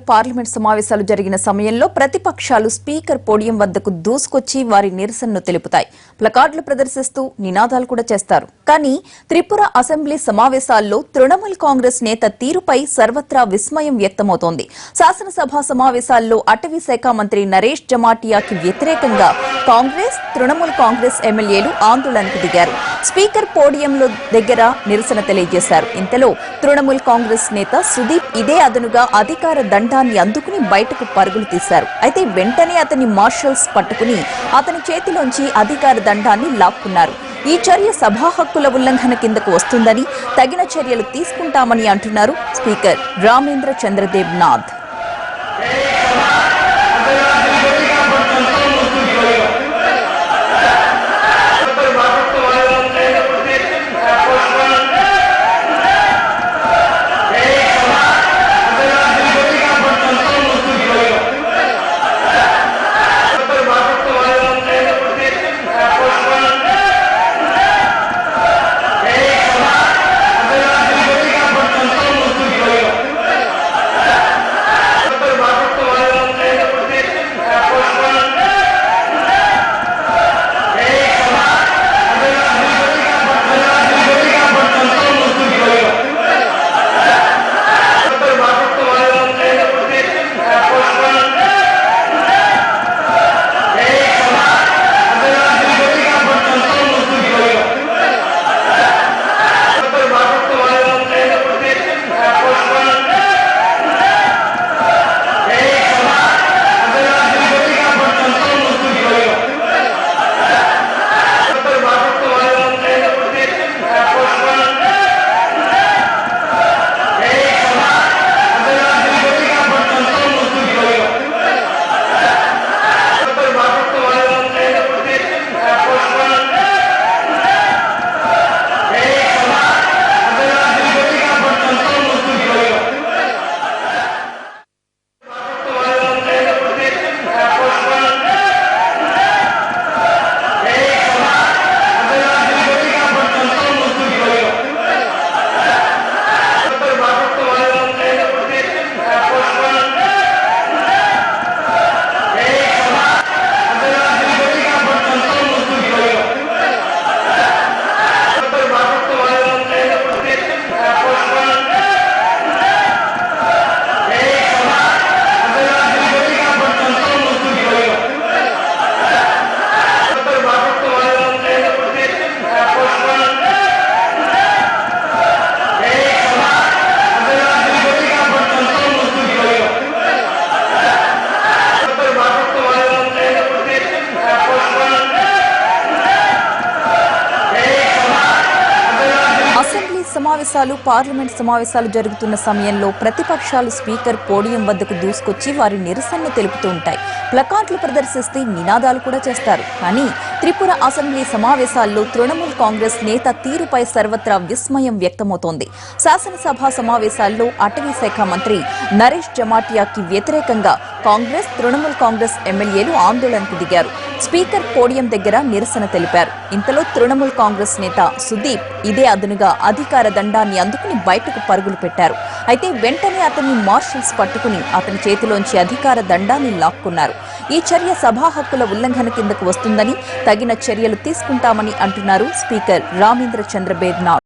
Parliament సమావేశాలు జరిగిన సమయంలో ప్రతిపక్షాలు స్పీకర్ పోడియం వద్దకు దూసుకొచ్చి వారి నిరసనను తెలుపుతాయి. ప్లకార్డులు ప్రదర్శిస్తూ నినాదాలు కూడా చేస్తారు. కానీ త్రిపుర అసెంబ్లీ సమావేశాల్లో తృణమూల్ కాంగ్రెస్ నేత తీరుపై సర్వత్రా విస్మయం వ్యక్తమవుతోంది. శాసనసభ సమావేశాల్లో అటవీ శాఖ మంత్రి నరేష్ జమాటియాకి వ్యతిరేకంగా కాంగ్రెస్, తృణమూల్ కాంగ్రెస్ ఎమ్మెల్యేలు ఆందోళనకు దిగారు. స్పీకర్ పోడియంలో దగ్గర నిరసన తెలియజేశారు. ఇంతలో తృణమూల్ కాంగ్రెస్ నేత సుదీప్ ఇదే అదనుగా అధికార దండాన్ని అందుకుని బయటకు పరుగులు తీశారు. అయితే వెంటనే అతని మార్షల్స్ పట్టుకుని అతని చేతిలోంచి అధికార దండాన్ని లాక్కున్నారు. ఈ చర్య సభా హక్కుల ఉల్లంఘన కిందకు వస్తుందని, తగిన చర్యలు తీసుకుంటామని అంటున్నారు స్పీకర్ రామేంద్ర చంద్రదేవ్ నాథ్. పార్లమెంట్ సమావేశాలు జరుగుతున్న సమయంలో ప్రతిపక్షాలు స్పీకర్ పోడియం వద్దకు దూసుకొచ్చి వారి నిరసనను తెలుపుతూ ఉంటాయి. ప్లకార్డులు ప్రదర్శిస్తే నినాదాలు కూడా చేస్తారు. కానీ త్రిపుర అసెంబ్లీ సమావేశాల్లో తృణమూల్ కాంగ్రెస్ నేత తీరుపై సర్వత్రా విస్మయం వ్యక్తమవుతోంది. శాసనసభ సమావేశాల్లో అటవీ శాఖ మంత్రి నరేష్ జమాటియాకి వ్యతిరేకంగా కాంగ్రెస్, తృణమూల్ కాంగ్రెస్ ఎమ్మెల్యేలు ఆందోళనకు దిగారు. స్పీకర్ పోడియం దగ్గర నిరసన తెలిపారు. ఇంతలో తృణమూల్ కాంగ్రెస్ నేత సుదీప్ ఇదే అదనుగా అధికార దండాన్ని అందుకుని బయటకు పరుగులు పెట్టారు. అయితే వెంటనే అతన్ని మార్షల్స్ పట్టుకుని అతని చేతిలోంచి అధికార దండాన్ని లాక్కున్నారు. ఈ చర్య సభా హక్కుల ఉల్లంఘన కిందకు వస్తుందని, తగిన చర్యలు తీసుకుంటామని అంటున్నారు స్పీకర్ రామేంద్ర చంద్రదేవ్ నాథ్.